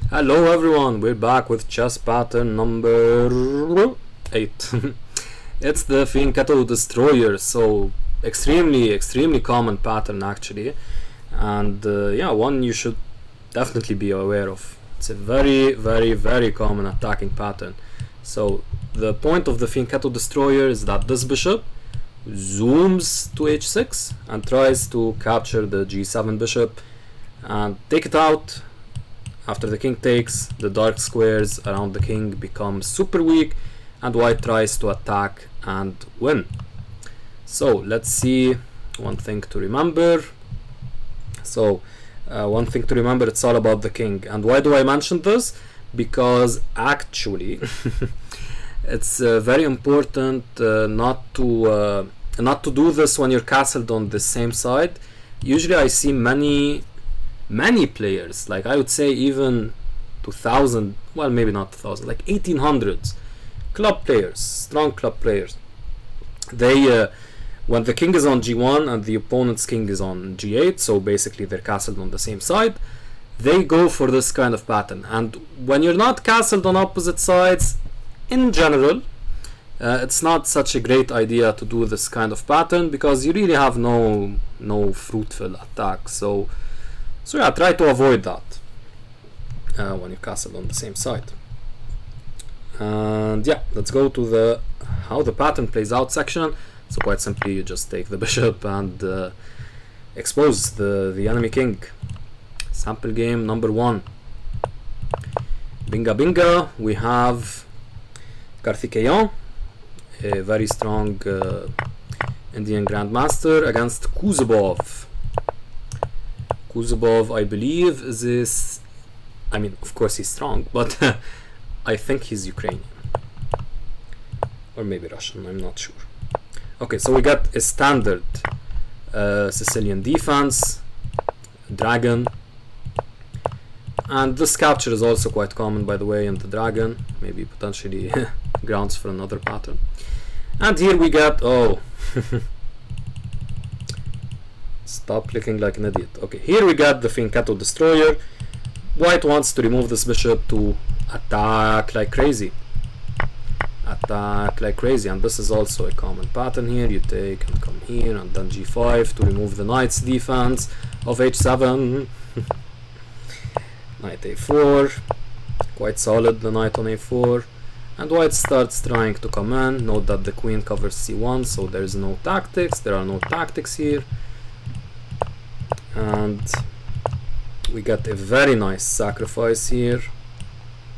Hello everyone, we're back with chess pattern number 8. It's the Fianchetto Destroyer, so extremely common pattern actually, and yeah, one you should definitely be aware of. It's a very common attacking pattern. So the point of the Fianchetto Destroyer is that this bishop zooms to h6 and tries to capture the g7 bishop and take it out. After the king takes, the dark squares around the king become super weak and white tries to attack and win. So let's see one thing to remember. So one thing to remember, it's all about the king. And why do I mention this? Because actually it's very important not to do this when you're castled on the same side. Usually I see many players, like I would say even 2000, well maybe not 2000, like 1800s club players, strong club players, they when the king is on g1 and the opponent's king is on g8, so basically they're castled on the same side, they go for this kind of pattern. And when you're not castled on opposite sides, in general it's not such a great idea to do this kind of pattern, because you really have no fruitful attack. So yeah, try to avoid that when you castle on the same side. And yeah, let's go to the how the pattern plays out section. So quite simply, you just take the bishop and expose the enemy king. Sample game number 1. Binga binga, we have Karthikeyan, a very strong Indian grandmaster, against Kuzubov. Kuzubov, I believe, is I mean, of course he's strong, but I think he's Ukrainian. Or maybe Russian, I'm not sure. Okay, so we got a standard Sicilian defense, dragon. And this capture is also quite common, by the way, in the dragon. Maybe potentially grounds for another pattern. And here we got, oh... Stop clicking like an idiot. Okay, here we got the Fianchetto Destroyer. White wants to remove this bishop to attack like crazy. Attack like crazy, and this is also a common pattern here. You take and come here and then g5 to remove the knight's defense of h7. Knight a4. Quite solid, the knight on a4. And white starts trying to come in. Note that the queen covers c1, so there's no tactics. There are no tactics here. And we got a very nice sacrifice here,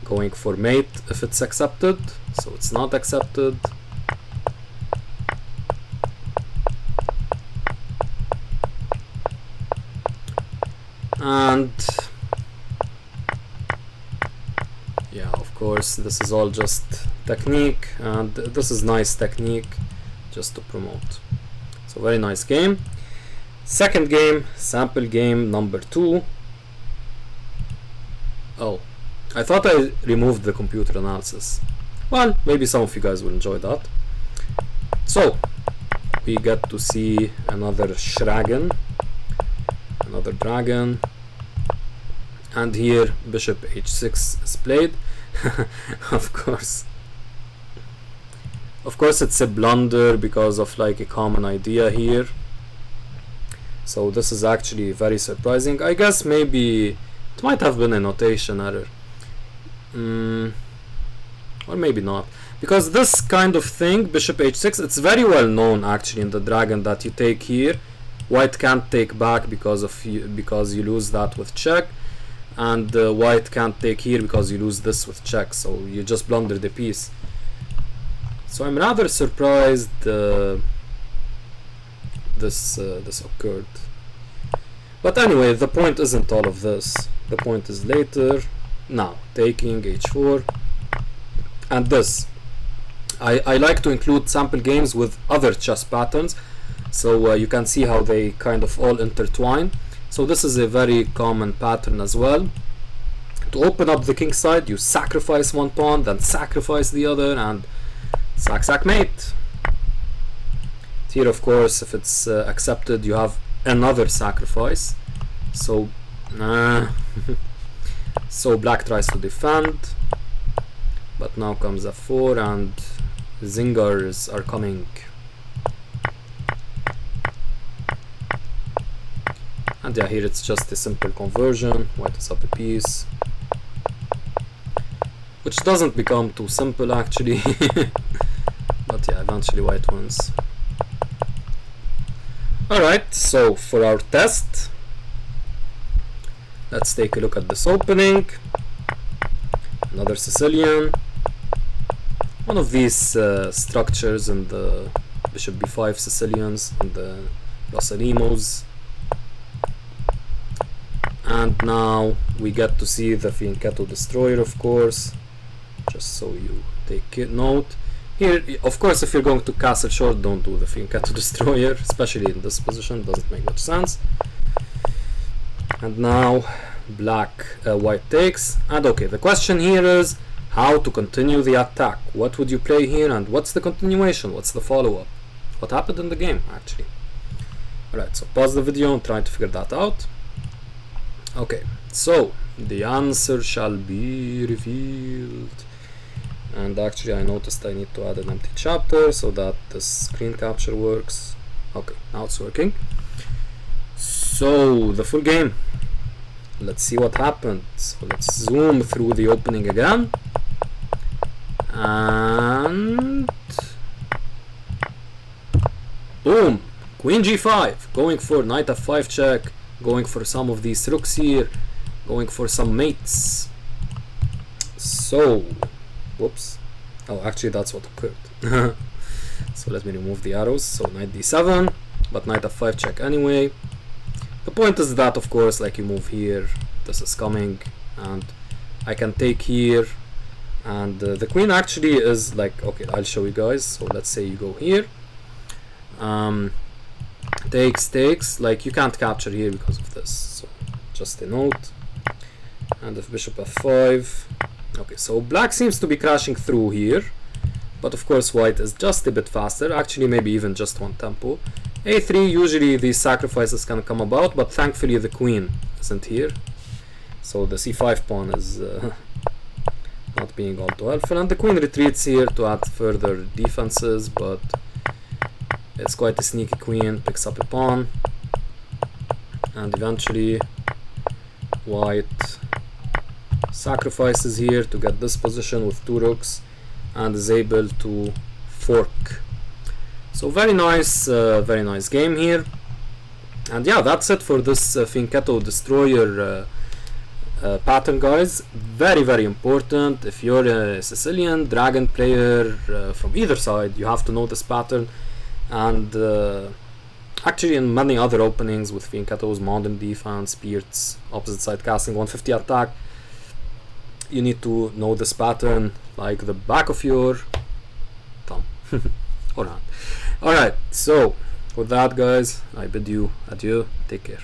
going for mate if it's accepted, so it's not accepted. And yeah, of course this is all just technique, and this is nice technique just to promote. So very nice game. Second game, sample game number 2. Oh, I thought I removed the computer analysis. Well, maybe some of you guys will enjoy that. So, we get to see another dragon, and here bishop h6 is played. Of course it's a blunder because of like a common idea here. So this is actually very surprising. I guess maybe it might have been a notation error. Or maybe not. Because this kind of thing, bishop h6, it's very well known actually in the dragon that you take here. White can't take back because you lose that with check. And white can't take here because you lose this with check. So you just blunder the piece. So I'm rather surprised this occurred. But anyway, the point isn't all of this. The point is later. Now, taking h4. And this. I like to include sample games with other chess patterns, so you can see how they kind of all intertwine. So this is a very common pattern as well. To open up the king side, you sacrifice one pawn, then sacrifice the other, and sack mate. Here, of course, if it's accepted, you have another sacrifice. So So black tries to defend, but now comes f4 and zingers are coming. And yeah, here it's just a simple conversion. White is up a piece, which doesn't become too simple actually. But yeah, eventually white wins. Alright, so for our test, let's take a look at this opening. Another Sicilian. One of these structures in the bishop b5 Sicilians and the Rosalimos. And now we get to see the Fianchetto destroyer, of course, just so you take note. Here, of course, if you're going to castle short, don't do the Fianchetto destroyer, especially in this position, doesn't make much sense. And now white takes, and okay, the question here is how to continue the attack. What would you play here, and what's the continuation, what's the follow-up, what happened in the game actually. Alright, so pause the video and try to figure that out. Okay, so the answer shall be revealed. And actually I noticed I need to add an empty chapter so that the screen capture works. Okay, now it's working. So the full game, let's see what happened. So let's zoom through the opening again, and boom, queen g5, going for knight f5 check, going for some of these rooks here, going for some mates. So whoops, oh actually that's what occurred. So let me remove the arrows. So knight d7, but knight f5 check anyway. The point is that, of course, like you move here, this is coming, and I can take here, and the queen actually is like, okay, I'll show you guys. So let's say you go here, takes, like you can't capture here because of this, so just a note. And if bishop f5, okay, so black seems to be crashing through here, but of course white is just a bit faster, actually maybe even just one tempo. a3, usually these sacrifices can come about, but thankfully the queen isn't here, so the c5 pawn is not being all too helpful, and the queen retreats here to add further defenses, but it's quite a sneaky queen, picks up a pawn, and eventually white sacrifices here to get this position with two rooks and is able to fork. So very nice game here. And yeah, that's it for this Fianchetto destroyer pattern, guys. Very important. If you're a Sicilian dragon player from either side, you have to know this pattern. And actually in many other openings with Fianchetto's modern defense, Peart's opposite side casting, 150 attack, you need to know this pattern like the back of your thumb or hand. Alright, so with that, guys, I bid you adieu. Take care.